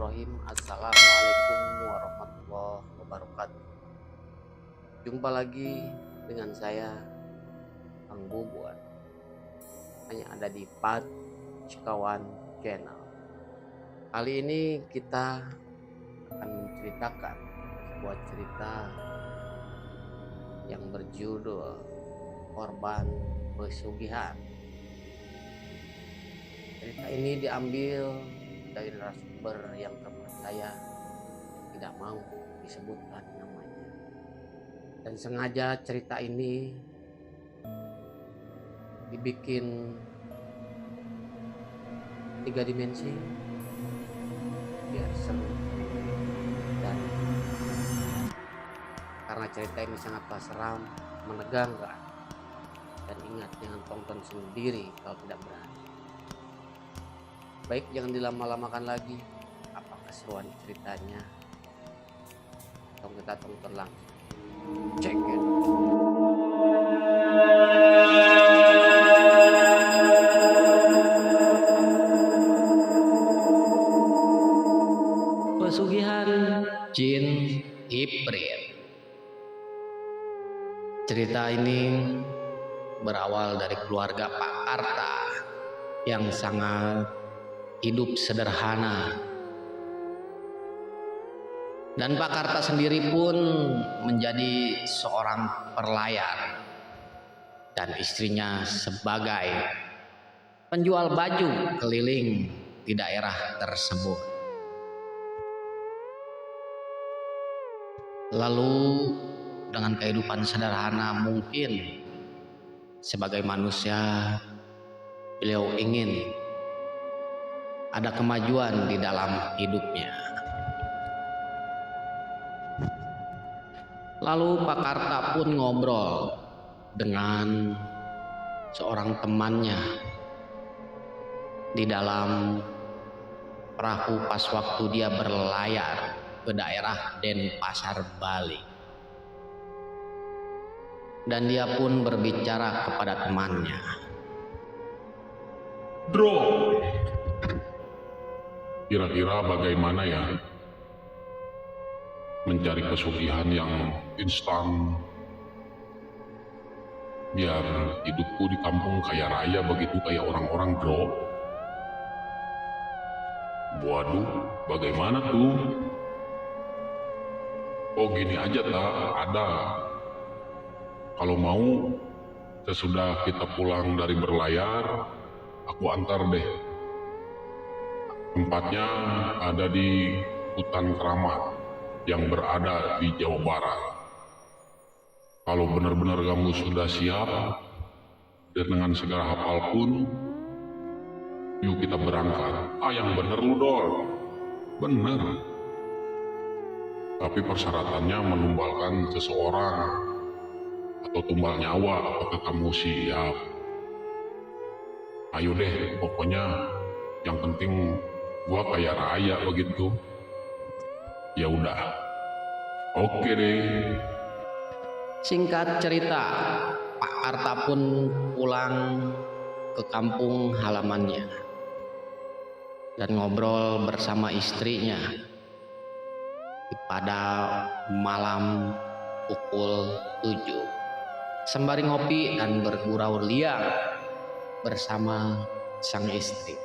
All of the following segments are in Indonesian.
Bismillahirrahmanirrahim. Assalamualaikum warahmatullahi wabarakatuh. Jumpa lagi dengan saya, Kang Bubuan. Hanya ada di Pat Cikawan Channel. Kali ini kita akan menceritakan sebuah cerita yang berjudul Korban Pesugihan. Cerita ini diambil dari narasumber yang terpercaya, tidak mau disebutkan namanya, dan sengaja cerita ini dibikin 3 dimensi biar seru, dan karena cerita ini sangatlah seram, menegangkan, dan ingat, jangan tonton sendiri kalau tidak berani. Baik, jangan dilama-lamakan lagi. Apa keseruan ceritanya? Tolong kita tonton langsung. Check it. Pesugihan Jin Hibrid. Cerita ini berawal dari keluarga Pak Arta yang sangat hidup sederhana, dan Pak Karta sendiri pun menjadi seorang perlayar dan istrinya sebagai penjual baju keliling di daerah tersebut. Lalu dengan kehidupan sederhana mungkin sebagai manusia, beliau ingin ada kemajuan di dalam hidupnya. Lalu Pak Karta pun ngobrol dengan seorang temannya di dalam perahu pas waktu dia berlayar ke daerah Denpasar, Bali. Dan dia pun berbicara kepada temannya. Bro, kira-kira bagaimana ya mencari pesugihan yang instan biar hidupku di kampung kaya raya begitu kayak orang-orang, bro? Waduh, bagaimana tuh? Oh gini aja tak, ada. Kalau mau sesudah kita pulang dari berlayar, aku antar deh. Tempatnya ada di hutan keramat yang berada di Jawa Barat. Kalau benar-benar kamu sudah siap dan dengan segala hafal pun, yuk kita berangkat. Ah, yang bener lu, Dol. Bener. Tapi persyaratannya menumbalkan seseorang atau tumbal nyawa. Apakah kamu siap? Ayo deh, pokoknya yang penting gua kaya raya begitu. Ya udah, oke deh. Singkat cerita, Pak Karta pun pulang ke kampung halamannya dan ngobrol bersama istrinya pada malam pukul 7, sembari ngopi dan bergurau liar bersama sang istri.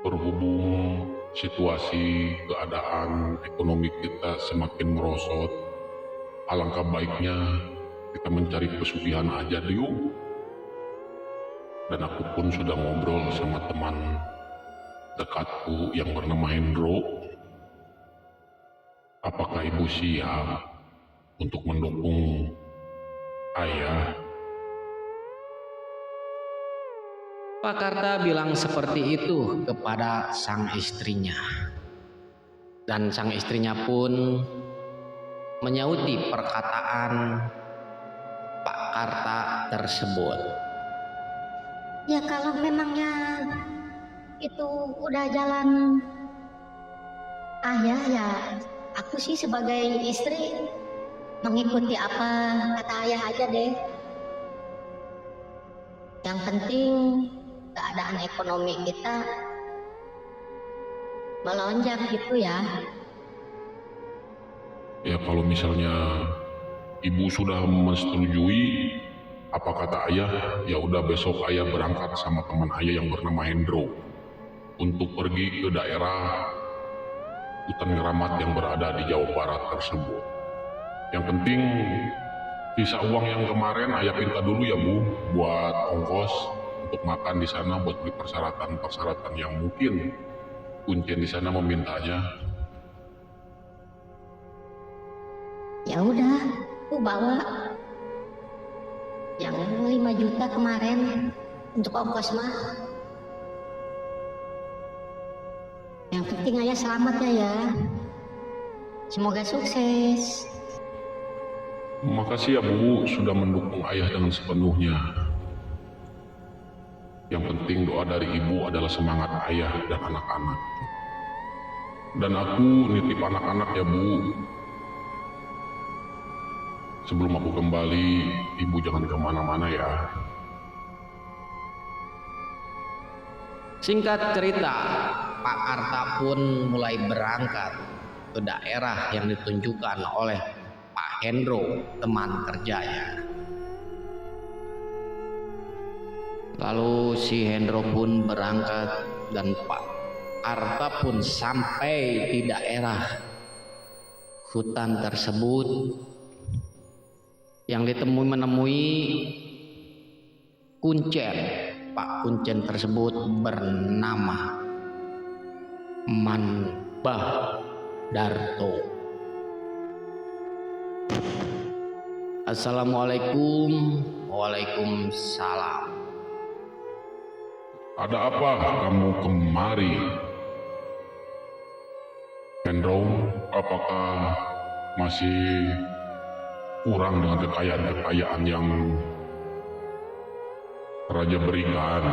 Berhubung situasi keadaan ekonomi kita semakin merosot, alangkah baiknya kita mencari pesugihan aja yuk. Dan aku pun sudah ngobrol sama teman dekatku yang bernama Hendro. Apakah ibu siap untuk mendukung ayah? Pak Karta bilang seperti itu kepada sang istrinya, dan sang istrinya pun menyauti perkataan Pak Karta tersebut. Ya kalau memangnya itu udah jalan ayah, ya aku sih sebagai istri mengikuti apa kata ayah aja deh. Ya Yang penting keadaan ekonomi kita melonjak gitu ya. Ya kalau misalnya ibu sudah menyetujui apa kata ayah, ya udah besok ayah berangkat sama teman ayah yang bernama Hendro untuk pergi ke daerah hutan keramat yang berada di Jawa Barat tersebut. Yang penting sisa uang yang kemarin ayah minta dulu ya Bu buat ongkos untuk makan di sana, buat beli persyaratan-persyaratan yang mungkin kuncen di sana memintanya. Ya udah, aku bawa yang 5 juta kemarin untuk ongkos mah. Yang penting ayah selamatnya ya. Semoga sukses. Makasih ya Bu sudah mendukung ayah dengan sepenuhnya. Yang penting doa dari ibu adalah semangat ayah dan anak-anak. Dan aku nitip anak-anak ya Bu. Sebelum aku kembali, ibu jangan kemana-mana ya. Singkat cerita, Pak Karta pun mulai berangkat ke daerah yang ditunjukkan oleh Pak Hendro, teman kerjanya. Lalu si Hendro pun berangkat dan Pak Karta pun sampai di daerah hutan tersebut yang menemui kuncen. Pak kuncen tersebut bernama Manbah Darto. Assalamualaikum. Waalaikumsalam. Ada apa kamu kemari? Hendro, apakah masih kurang dengan kekayaan-kekayaan yang Raja berikan?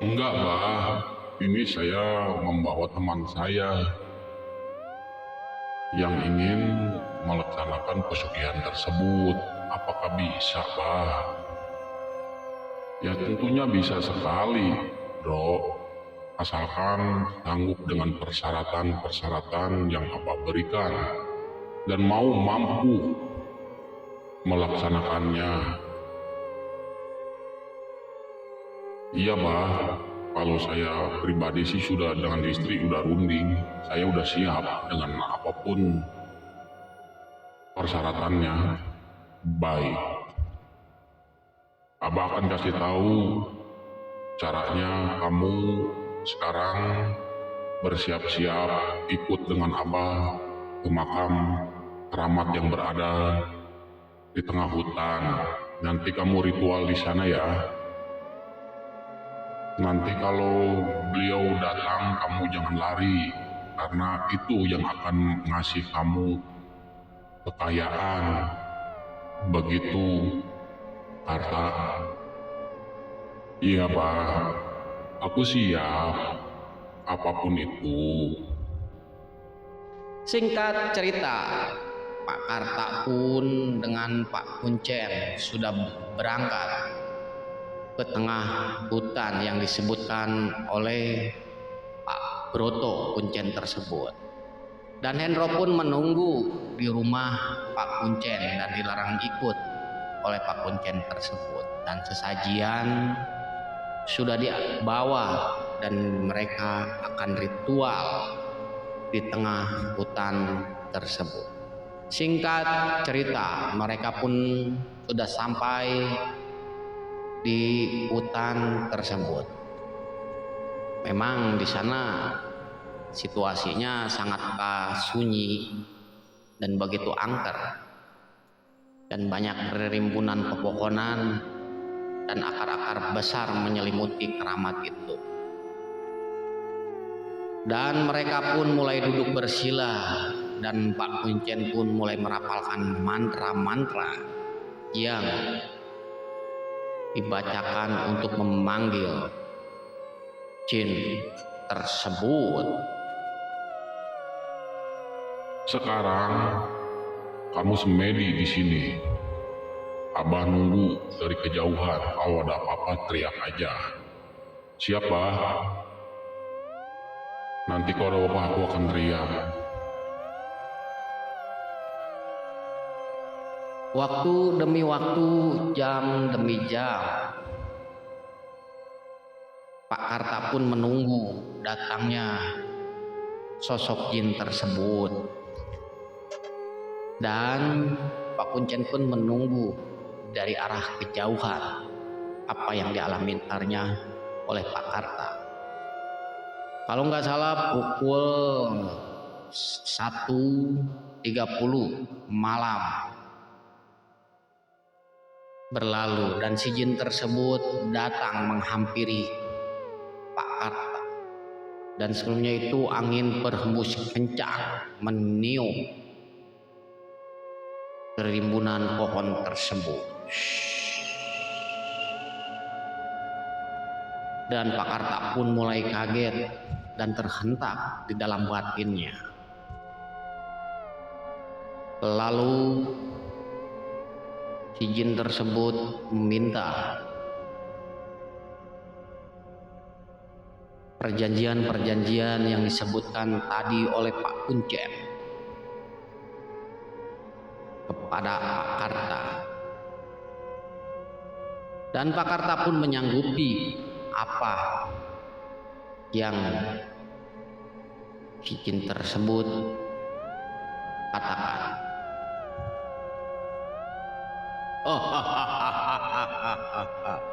Enggak, Bah. Ini saya membawa teman saya yang ingin melaksanakan pesugihan tersebut. Apakah bisa, Bah? Ya tentunya bisa sekali, Bro. Asalkan sanggup dengan persyaratan-persyaratan yang Abah berikan dan mau mampu melaksanakannya. Iya, Bah. Kalau saya pribadi sih sudah dengan istri udah runding. Saya udah siap dengan apapun persyaratannya. Baik. Abah akan kasih tahu caranya. Kamu sekarang bersiap-siap ikut dengan Abah ke makam keramat yang berada di tengah hutan. Nanti kamu ritual di sana ya. Nanti kalau beliau datang, kamu jangan lari, karena itu yang akan ngasih kamu kekayaan. Begitu, Karta. Iya, Pak. Aku siap. Apapun itu. Singkat cerita, Pak Karta pun dengan Pak Kuncen sudah berangkat ke tengah hutan yang disebutkan oleh Pak Broto Kuncen tersebut. Dan Hendro pun menunggu di rumah Pak Kuncen dan dilarang ikut oleh Pak Kuncen tersebut. Dan sesajian sudah dibawa dan mereka akan ritual di tengah hutan tersebut. Singkat cerita, mereka pun sudah sampai di hutan tersebut. Memang di sana situasinya sangat sunyi dan begitu angker, dan banyak rimbunan pepohonan dan akar-akar besar menyelimuti keramat itu. Dan mereka pun mulai duduk bersila, dan Pak Kuncen pun mulai merapalkan mantra-mantra yang dibacakan untuk memanggil jin tersebut. Sekarang kamu semedi di sini. Abah nunggu dari kejauhan. Kalau ada apa-apa teriak aja. Siap, Bah? Nanti kalau ada apa aku akan teriak. Waktu demi waktu, jam demi jam, Pak Karta pun menunggu datangnya sosok jin tersebut. Dan Pak Kuncen pun menunggu dari arah kejauhan apa yang dialami entarnya oleh Pak Karta. Kalau nggak salah pukul 1.30 malam berlalu dan si jin tersebut datang menghampiri Pak Karta. Dan sebelumnya itu angin berhembus kencang meniup rimbunan pohon tersebut. Dan Pak Karta pun mulai kaget dan terhentak di dalam batinnya. Lalu si jin tersebut meminta perjanjian-perjanjian yang disebutkan tadi oleh Pak Kuncen kepada Pak Karta. Dan Pak Karta pun menyanggupi apa yang si jin tersebut katakan. Oh,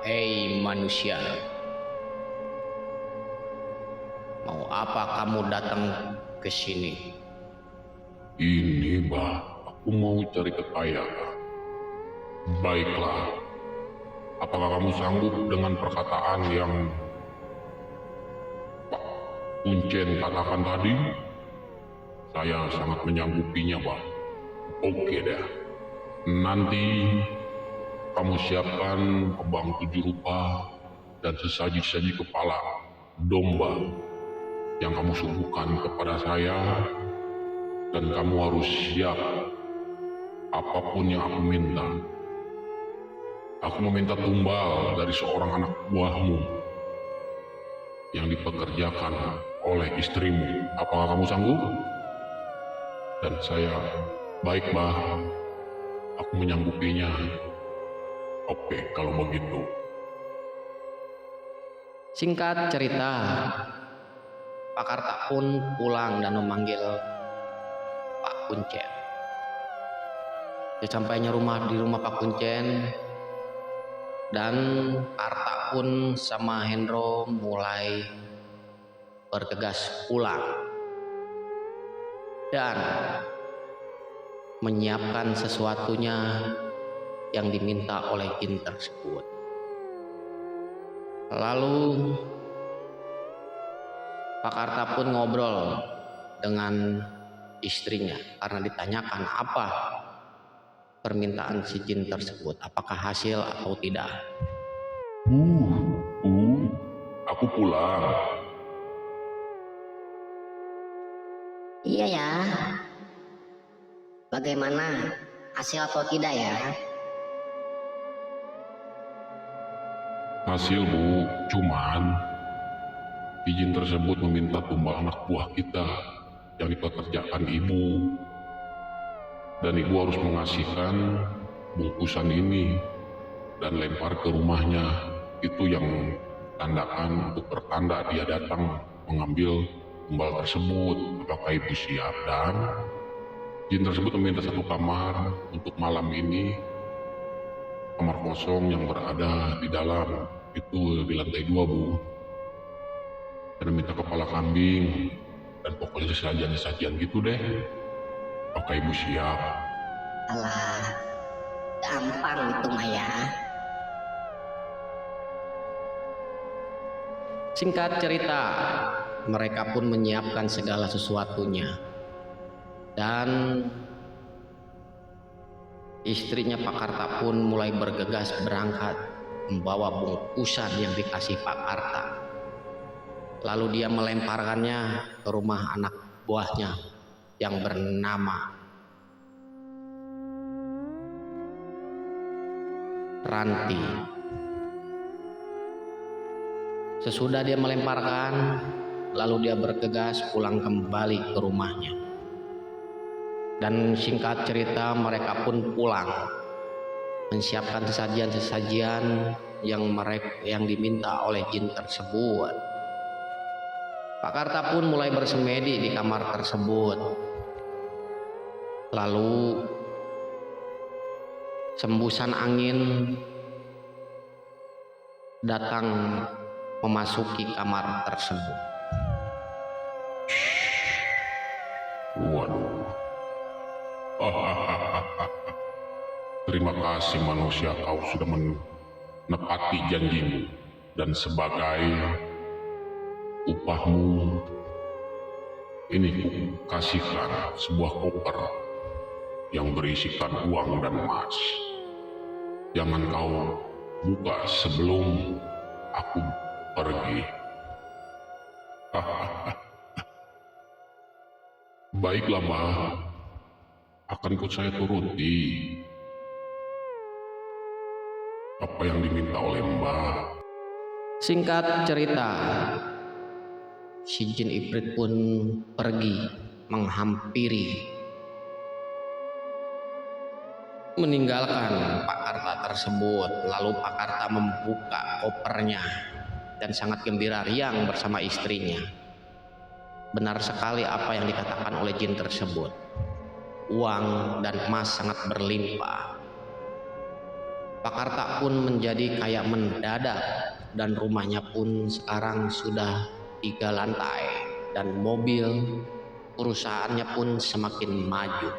hei manusia, mau apa kamu datang ke sini? Ini, Bah, aku mau cari kekayaan. Baiklah, apakah kamu sanggup dengan perkataan yang Pak Kuncen katakan tadi? Saya sangat menyanggupinya, Bah. Oke deh. Nanti kamu siapkan kembang 7 rupa dan sesaji-saji kepala domba yang kamu suguhkan kepada saya, dan kamu harus siap apapun yang aku minta. Aku meminta tumbal dari seorang anak buahmu yang dipekerjakan oleh istrimu. Apakah kamu sanggup? Dan saya, baik, Bah, aku menyanggupinya. Oke, kalau begitu. Singkat cerita, Pak Karta pun pulang dan memanggil Pak Kuncen. Sesampainya di rumah Pak Kuncen, dan Karta pun sama Hendro mulai bergegas pulang dan menyiapkan sesuatunya yang diminta oleh jin tersebut. Lalu Pak Karta pun ngobrol dengan istrinya karena ditanyakan apa permintaan si jin tersebut, apakah hasil atau tidak. Aku pulang. Iya ya. Bagaimana? Hasil atau tidak ya? Hasil, Bu. Cuman izin tersebut meminta tumbal anak buah kita yang dipekerjakan Ibu. Dan Ibu harus mengasihkan bungkusan ini dan lempar ke rumahnya. Itu yang tandakan untuk pertanda dia datang mengambil tumbal tersebut. Apakah Ibu siap? Dan jin tersebut meminta satu kamar untuk malam ini, kamar kosong yang berada di dalam, itu di lantai 2, Bu. Dan minta kepala kambing dan pokoknya sesajian-sesajian gitu deh. Apakah Ibu siap? Alah, gampang itu Maya. Singkat cerita, mereka pun menyiapkan segala sesuatunya. Dan istrinya Pak Karta pun mulai bergegas berangkat membawa bungkusan yang dikasih Pak Karta. Lalu dia melemparkannya ke rumah anak buahnya yang bernama Ranti. Sesudah dia melemparkan, lalu dia bergegas pulang kembali ke rumahnya. Dan singkat cerita, mereka pun pulang menyiapkan sesajian-sesajian yang diminta oleh jin tersebut. Pak Karta pun mulai bersemedi di kamar tersebut. Lalu sembusan angin datang memasuki kamar tersebut. Waduh. Terima kasih manusia, kau sudah menepati janjimu. Dan sebagai upahmu, ini ku kasihkan sebuah koper yang berisikan uang dan emas. Jangan kau buka sebelum aku pergi. Baiklah, Mbah. Akan saya turuti apa yang diminta oleh Mbah. Singkat cerita, si jin Ifrit pun pergi menghampiri, meninggalkan Pak Karta tersebut. Lalu Pak Karta membuka kopernya dan sangat gembira riang bersama istrinya. Benar sekali apa yang dikatakan oleh jin tersebut. Uang dan emas sangat berlimpah. Pak Karta pun menjadi kaya mendadak, dan rumahnya pun sekarang sudah 3 lantai, dan mobil perusahaannya pun semakin maju.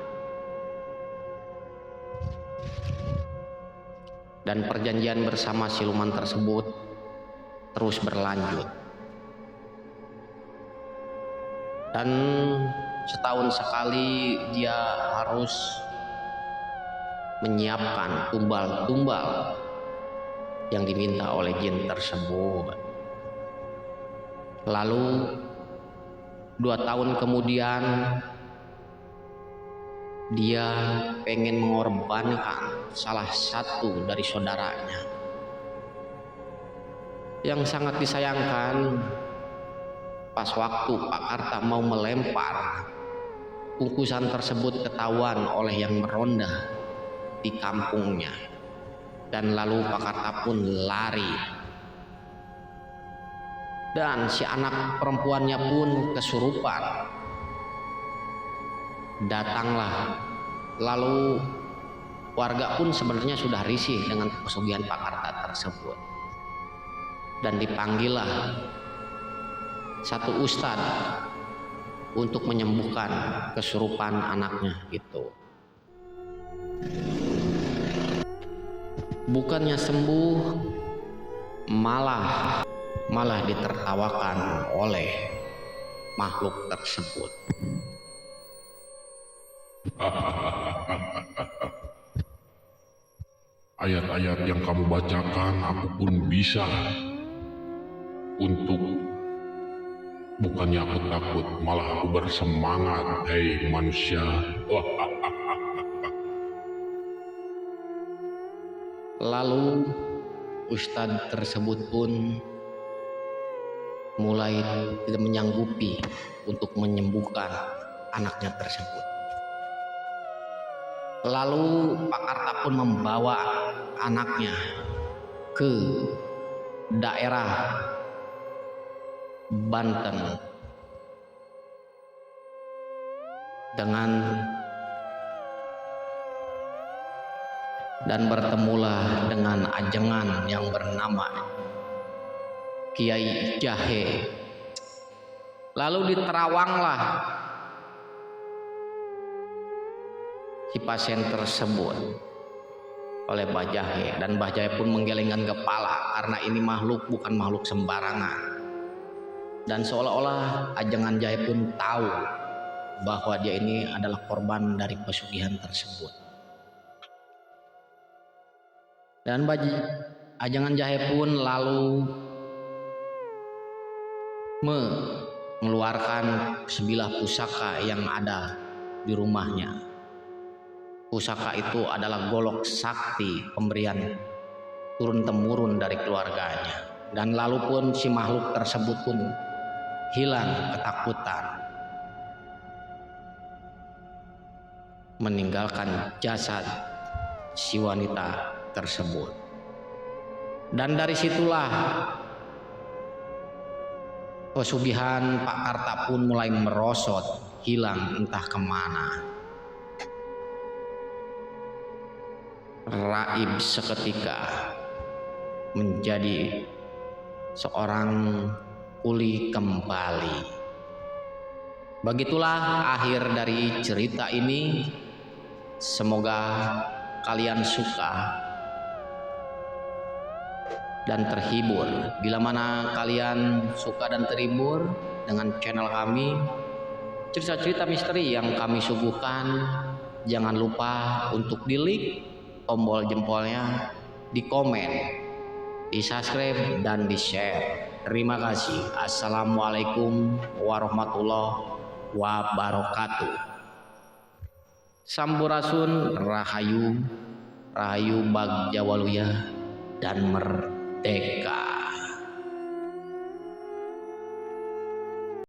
Dan perjanjian bersama siluman tersebut terus berlanjut. Dan setahun sekali dia harus menyiapkan tumbal-tumbal yang diminta oleh jin tersebut. Lalu 2 tahun kemudian dia pengen mengorbankan salah satu dari saudaranya yang sangat disayangkan. Pas waktu Pak Karta mau melempar, bungkusan tersebut ketahuan oleh yang meronda di kampungnya, dan lalu Pak Karta pun lari, dan si anak perempuannya pun kesurupan. Datanglah, lalu warga pun sebenarnya sudah risih dengan pesugihan Pak Karta tersebut, dan dipanggillah satu ustadz untuk menyembuhkan kesurupan anaknya itu. Bukannya sembuh, malah ditertawakan oleh makhluk tersebut. Ayat-ayat yang kamu bacakan aku pun bisa. Bukannya aku takut, malah aku bersemangat. Hei manusia. Lalu ustadz tersebut pun mulai tidak menyanggupi untuk menyembuhkan anaknya tersebut. Lalu Pak Karta pun membawa anaknya ke daerah Banten dan bertemulah dengan ajengan yang bernama Kiai Jahe. Lalu diterawanglah si pasien tersebut oleh Mbah Jahe, dan Mbah Jahe pun menggelengkan kepala karena ini makhluk bukan makhluk sembarangan. Dan seolah-olah ajengan Jahe pun tahu bahwa dia ini adalah korban dari pesugihan tersebut. Dan ajengan Jahe pun lalu mengeluarkan sebilah pusaka yang ada di rumahnya. Pusaka itu adalah golok sakti pemberian turun-temurun dari keluarganya. Dan lalu pun si makhluk tersebut pun hilang ketakutan, meninggalkan jasad si wanita tersebut. Dan dari situlah pesugihan Pak Karta pun mulai merosot, hilang entah kemana. Raib seketika menjadi seorang kuli kembali. Begitulah akhir dari cerita ini. Semoga kalian suka dan terhibur. Bila mana kalian suka dan terhibur dengan channel kami, cerita-cerita misteri yang kami suguhkan, jangan lupa untuk di-like, tombol jempolnya, di komen, di subscribe, dan di share. Terima kasih. Assalamualaikum warahmatullahi wabarakatuh. Sampurasun, Rahayu, Rahayu Bagja Waluya, dan merdeka.